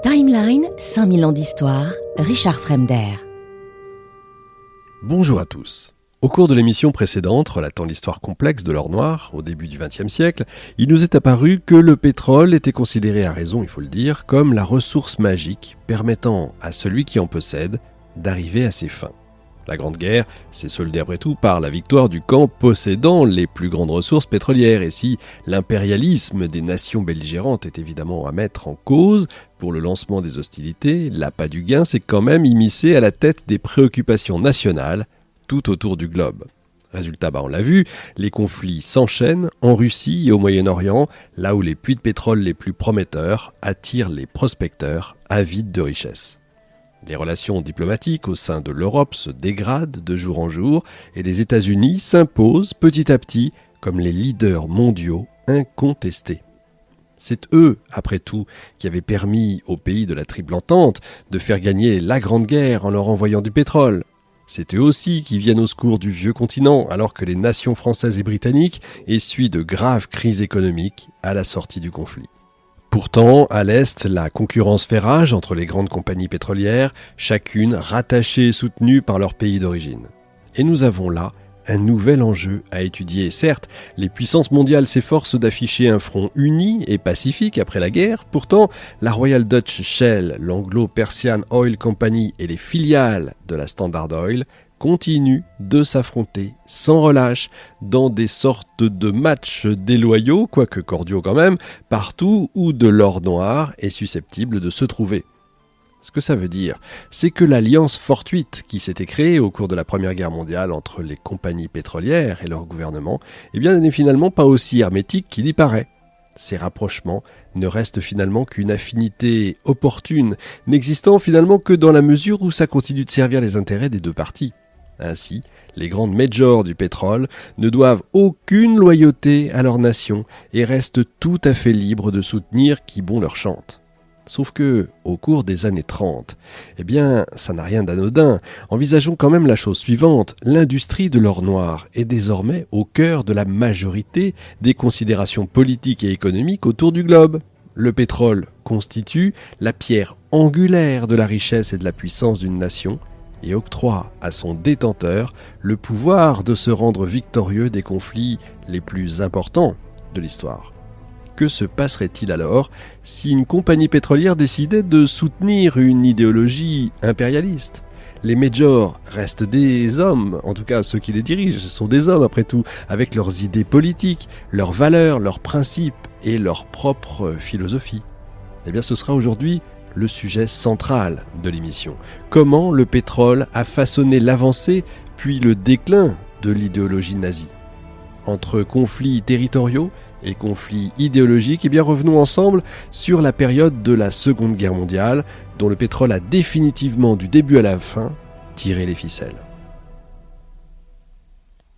Timeline, 5000 ans d'histoire, Richard Fremder. Bonjour à tous. Au cours de l'émission précédente, relatant l'histoire complexe de l'or noir, au début du XXe siècle, il nous est apparu que le pétrole était considéré à raison, il faut le dire, comme la ressource magique permettant à celui qui en possède d'arriver à ses fins. La Grande Guerre s'est soldée après tout par la victoire du camp possédant les plus grandes ressources pétrolières. Et si l'impérialisme des nations belligérantes est évidemment à mettre en cause pour le lancement des hostilités, l'appât du gain s'est quand même immiscé à la tête des préoccupations nationales tout autour du globe. Résultat, on l'a vu, les conflits s'enchaînent en Russie et au Moyen-Orient, là où les puits de pétrole les plus prometteurs attirent les prospecteurs avides de richesses. Les relations diplomatiques au sein de l'Europe se dégradent de jour en jour et les États-Unis s'imposent petit à petit comme les leaders mondiaux incontestés. C'est eux, après tout, qui avaient permis aux pays de la Triple Entente de faire gagner la Grande Guerre en leur envoyant du pétrole. C'est eux aussi qui viennent au secours du vieux continent alors que les nations françaises et britanniques essuient de graves crises économiques à la sortie du conflit. Pourtant, à l'Est, la concurrence fait rage entre les grandes compagnies pétrolières, chacune rattachée et soutenue par leur pays d'origine. Et nous avons là un nouvel enjeu à étudier. Certes, les puissances mondiales s'efforcent d'afficher un front uni et pacifique après la guerre. Pourtant, la Royal Dutch Shell, l'Anglo-Persian Oil Company et les filiales de la Standard Oil continuent de s'affronter sans relâche dans des sortes de matchs déloyaux, quoique cordiaux quand même, partout où de l'or noir est susceptible de se trouver. Ce que ça veut dire, c'est que l'alliance fortuite qui s'était créée au cours de la Première Guerre mondiale entre les compagnies pétrolières et leur gouvernement, n'est finalement pas aussi hermétique qu'il y paraît. Ces rapprochements ne restent finalement qu'une affinité opportune, n'existant finalement que dans la mesure où ça continue de servir les intérêts des deux parties. Ainsi, les grandes majors du pétrole ne doivent aucune loyauté à leur nation et restent tout à fait libres de soutenir qui bon leur chante. Sauf que, au cours des années 30, ça n'a rien d'anodin. Envisageons quand même la chose suivante. L'industrie de l'or noir est désormais au cœur de la majorité des considérations politiques et économiques autour du globe. Le pétrole constitue la pierre angulaire de la richesse et de la puissance d'une nation et octroie à son détenteur le pouvoir de se rendre victorieux des conflits les plus importants de l'histoire. Que se passerait-il alors si une compagnie pétrolière décidait de soutenir une idéologie impérialiste ? Les majors restent des hommes, en tout cas ceux qui les dirigent sont des hommes après tout, avec leurs idées politiques, leurs valeurs, leurs principes et leur propre philosophie. Ce sera aujourd'hui le sujet central de l'émission. Comment le pétrole a façonné l'avancée puis le déclin de l'idéologie nazie ? Entre conflits territoriaux et conflits idéologiques, revenons ensemble sur la période de la Seconde Guerre mondiale, dont le pétrole a définitivement, du début à la fin, tiré les ficelles.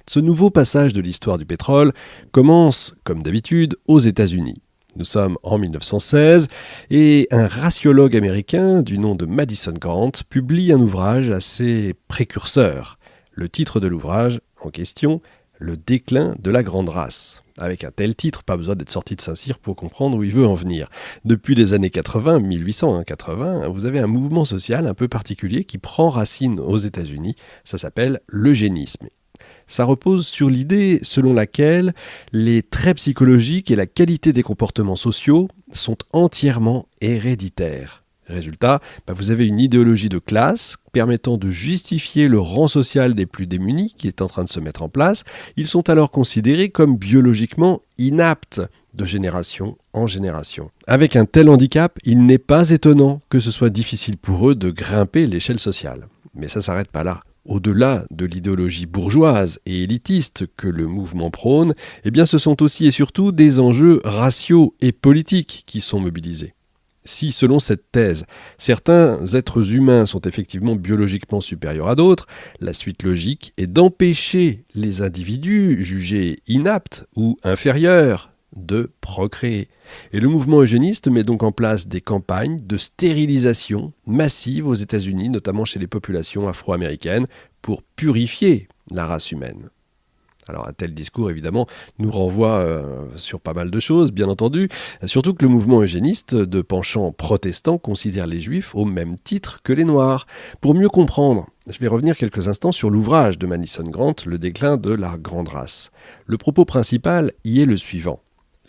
Ce nouveau passage de l'histoire du pétrole commence, comme d'habitude, aux États-Unis. Nous sommes en 1916 et un raciologue américain du nom de Madison Grant publie un ouvrage assez précurseur. Le titre de l'ouvrage en question, « Le déclin de la grande race ». Avec un tel titre, pas besoin d'être sorti de Saint-Cyr pour comprendre où il veut en venir. Depuis les années 80, 1880, vous avez un mouvement social un peu particulier qui prend racine aux États-Unis. Ça s'appelle l'eugénisme. Ça repose sur l'idée selon laquelle les traits psychologiques et la qualité des comportements sociaux sont entièrement héréditaires. Résultat, vous avez une idéologie de classe permettant de justifier le rang social des plus démunis qui est en train de se mettre en place. Ils sont alors considérés comme biologiquement inaptes de génération en génération. Avec un tel handicap, il n'est pas étonnant que ce soit difficile pour eux de grimper l'échelle sociale. Mais ça ne s'arrête pas là. Au-delà de l'idéologie bourgeoise et élitiste que le mouvement prône, ce sont aussi et surtout des enjeux raciaux et politiques qui sont mobilisés. Si, selon cette thèse, certains êtres humains sont effectivement biologiquement supérieurs à d'autres, la suite logique est d'empêcher les individus jugés inaptes ou inférieurs de procréer. Et le mouvement eugéniste met donc en place des campagnes de stérilisation massive aux États-Unis, notamment chez les populations afro-américaines, pour purifier la race humaine. Alors un tel discours, évidemment, nous renvoie sur pas mal de choses, bien entendu. Surtout que le mouvement eugéniste de penchant protestant considère les juifs au même titre que les noirs. Pour mieux comprendre, je vais revenir quelques instants sur l'ouvrage de Madison Grant, Le déclin de la grande race. Le propos principal y est le suivant.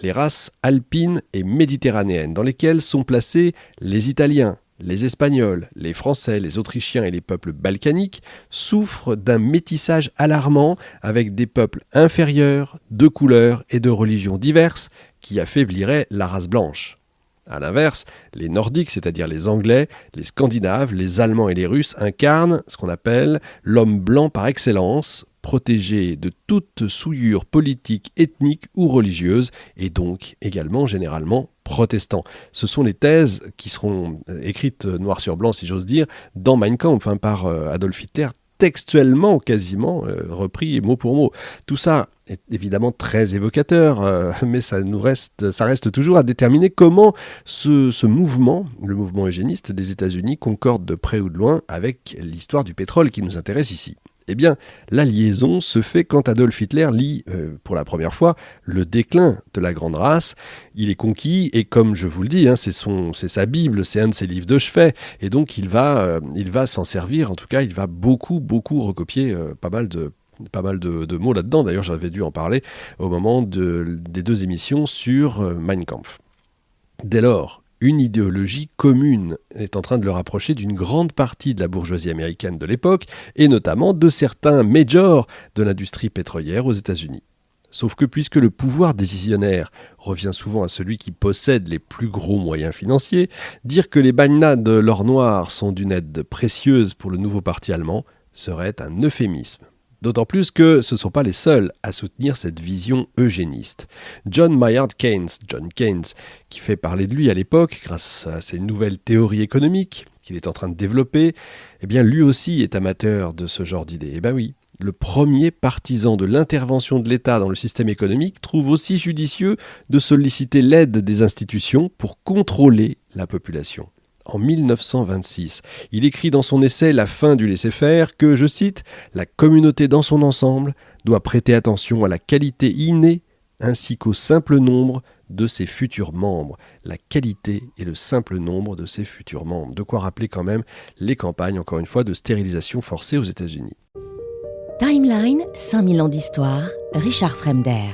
Les races alpines et méditerranéennes dans lesquelles sont placés les Italiens, les Espagnols, les Français, les Autrichiens et les peuples balkaniques souffrent d'un métissage alarmant avec des peuples inférieurs, de couleurs et de religions diverses qui affaiblirait la race blanche. A l'inverse, les Nordiques, c'est-à-dire les Anglais, les Scandinaves, les Allemands et les Russes incarnent ce qu'on appelle l'homme blanc par excellence, protégé de toute souillure politique, ethnique ou religieuse, et donc également généralement protestant. Ce sont les thèses qui seront écrites noir sur blanc, si j'ose dire, dans Mein Kampf par Adolf Hitler, textuellement quasiment repris mot pour mot. Tout ça est évidemment très évocateur, mais ça reste toujours à déterminer comment ce mouvement, le mouvement eugéniste des États-Unis, concorde de près ou de loin avec l'histoire du pétrole qui nous intéresse ici. Eh bien, la liaison se fait quand Adolf Hitler lit pour la première fois Le déclin de la grande race. Il est conquis et comme je vous le dis, c'est sa Bible, c'est un de ses livres de chevet et donc il va s'en servir. En tout cas, il va beaucoup recopier pas mal de mots là-dedans. D'ailleurs, j'avais dû en parler au moment des 2 émissions sur Mein Kampf. Dès lors, une idéologie commune est en train de le rapprocher d'une grande partie de la bourgeoisie américaine de l'époque, et notamment de certains majors de l'industrie pétrolière aux États-Unis. Sauf que puisque le pouvoir décisionnaire revient souvent à celui qui possède les plus gros moyens financiers, dire que les bagnades l'or noir sont d'une aide précieuse pour le nouveau parti allemand serait un euphémisme. D'autant plus que ce ne sont pas les seuls à soutenir cette vision eugéniste. John Maynard Keynes, qui fait parler de lui à l'époque grâce à ses nouvelles théories économiques qu'il est en train de développer, eh bien lui aussi est amateur de ce genre d'idées. Eh bien oui, le premier partisan de l'intervention de l'État dans le système économique trouve aussi judicieux de solliciter l'aide des institutions pour contrôler la population. En 1926, il écrit dans son essai « La fin du laisser-faire » que, je cite, « La communauté dans son ensemble doit prêter attention à la qualité innée ainsi qu'au simple nombre de ses futurs membres. La qualité et le simple nombre de ses futurs membres. » De quoi rappeler quand même les campagnes, encore une fois, de stérilisation forcée aux États-Unis. Timeline, 5000 ans d'histoire, Richard Fremder.